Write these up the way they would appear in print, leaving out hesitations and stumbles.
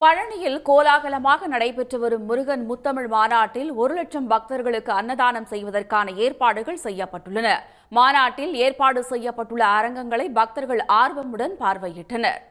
பழனியில் கோலாகலமாக நடைபெற்று வரும் முருகன் முத்தமிழ் மாநாட்டில் 1,00,000 பக்தர்களுக்கு அன்னதானம் செய்வதற்கான ஏற்பாடுகள் செய்யப்பட்டுள்ளன. மாநாட்டில் ஏற்பாடு செய்யப்பட்டுள்ள அரங்கங்களை பக்தர்கள் ஆர்வமுடன் பார்வையிட்டனர்.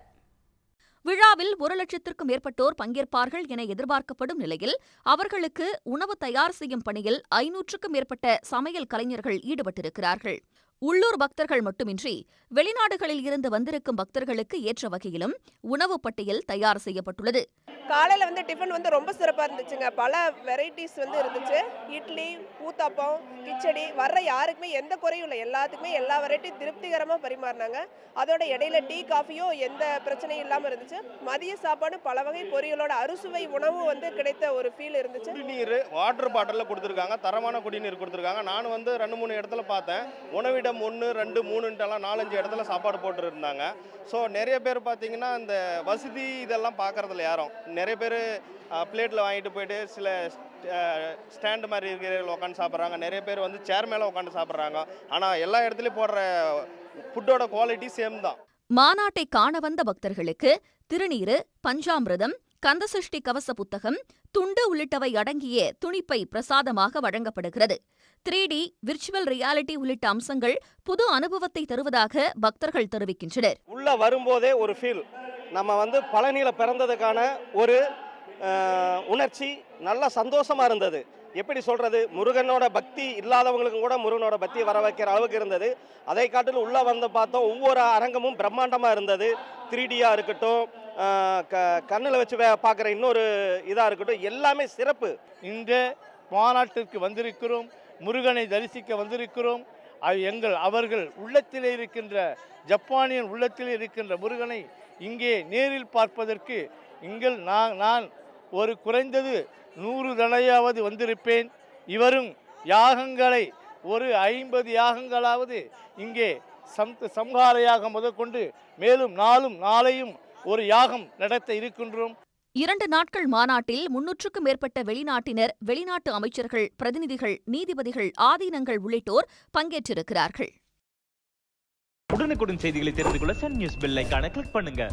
விழாவில் 1,00,000க்கும் மேற்பட்டோர் பங்கேற்பார்கள் என எதிர்பார்க்கப்படும் நிலையில் அவர்களுக்கு உணவு தயார் செய்யும் பணியில் 500க்கும் மேற்பட்ட சமையல் கலைஞர்கள் ஈடுபட்டிருக்கிறார்கள். உள்ளூர் பக்தர்கள் மட்டுமின்றி வெளிநாடுகளில் இருந்து வந்திருக்கும் பக்தர்களுக்கு ஏற்ற வகையிலும் உணவு பட்டியல் தயார் செய்யப்பட்டுள்ளது. காலையில் டிஃபன் ரொம்ப சிறப்பாக இருந்துச்சுங்க. பல வெரைட்டிஸ் இருந்துச்சு. இட்லி, ஊத்தாப்பம், கிச்சடி வர்ற யாருக்குமே எந்த குறையும் இல்லை. எல்லாத்துக்குமே எல்லா வெரைட்டி திருப்திகரமாக பரிமாறினாங்க. அதோட இடையில டீ, காஃபியும் எந்த பிரச்சனையும் இல்லாமல் இருந்துச்சு. மதிய சாப்பாடு பல வகை பொரியலோட அறுசுவை உணவு கிடைத்த ஒரு ஃபீல் இருந்துச்சு. குடிநீர் வாட்டர் பாட்டிலில் கொடுத்துருக்காங்க, தரமான குடிநீர் கொடுத்துருக்காங்க. நான் 2-3 இடத்துல பார்த்தேன். உணவிடம் 1, 2, 3ன்ட்டெல்லாம் 4-5 இடத்துல சாப்பாடு போட்டுருந்தாங்க. ஸோ நிறைய பேர் பார்த்தீங்கன்னா இந்த வசதி இதெல்லாம் பார்க்குறதில்ல யாரும். நிறைய பேர் பிளேட்டில் வாங்கிட்டு போயிட்டு சில ஸ்டாண்டு மாதிரி இருக்கிற உட்காந்து சாப்பிட்றாங்க. நிறைய பேர் சேர் மேலே உட்காந்து சாப்பிட்றாங்க. ஆனால் எல்லா இடத்துலையும் போடுற ஃபுட்டோட குவாலிட்டி சேம் தான். மாநாட்டை காண வந்த பக்தர்களுக்கு திருநீறு, பஞ்சாமிர்தம், கந்தசஷ்டி கவச புத்தகம், துண்டு உள்ளிட்டவை அடங்கிய துணிப்பை பிரசாதமாக வழங்கப்படுகிறது. 3D, விர்ச்சுவல் ரியாலிட்டி உள்ளிட்ட அம்சங்கள் புது அனுபவத்தை தருவதாக பக்தர்கள் தெரிவிக்கின்றனர். உள்ள வரும்போதே ஒரு ஃபீல், நம்ம பழனியில் பிறந்ததுக்கான ஒரு உணர்ச்சி நல்ல சந்தோஷமா இருந்தது. எப்படி சொல்றது, முருகனோட பக்தி இல்லாதவங்களுக்கும் கூட முருகனோட பக்தி வர வைக்கிற அளவுக்கு இருந்தது. அதை காட்டிலும் உள்ள பார்த்தோம், ஒவ்வொரு அரங்கமும் பிரம்மாண்டமாக இருந்தது. 3Dயா இருக்கட்டும், கண்ணில் வச்சு பார்க்குற இன்னொரு இதாக இருக்கட்டும், எல்லாமே சிறப்பு. இந்த மாநாட்டிற்கு வந்திருக்கிறோம், முருகனை தரிசிக்க வந்திருக்கிறோம். அவர்கள் உள்ளத்திலே இருக்கின்ற, ஜப்பானியன் உள்ளத்திலே இருக்கின்ற முருகனை இங்கே நேரில் பார்ப்பதற்கு நான் ஒரு குறைந்தது 100 தடவையாவது வந்திருப்பேன். இவரும் யாகங்களை ஒரு 50 யாகங்களாவது இங்கே சம்ஹார யாகம் முதற்கொண்டு மேலும் நாளையும் ஒரு யாகம் நடத்த இருக்கின்றோம். 2 நாட்கள் மாநாட்டில் 300க்கும் மேற்பட்ட வெளிநாட்டினர், வெளிநாட்டு அமைச்சர்கள், பிரதிநிதிகள், நீதிபதிகள், ஆதீனங்கள் உள்ளிட்டோர் பங்கேற்றிருக்கிறார்கள். உடனுக்குடன் செய்திகளை தெரிந்து கொள்ள சன் நியூஸ் பெல் ஐகானை கிளிக் பண்ணுங்க.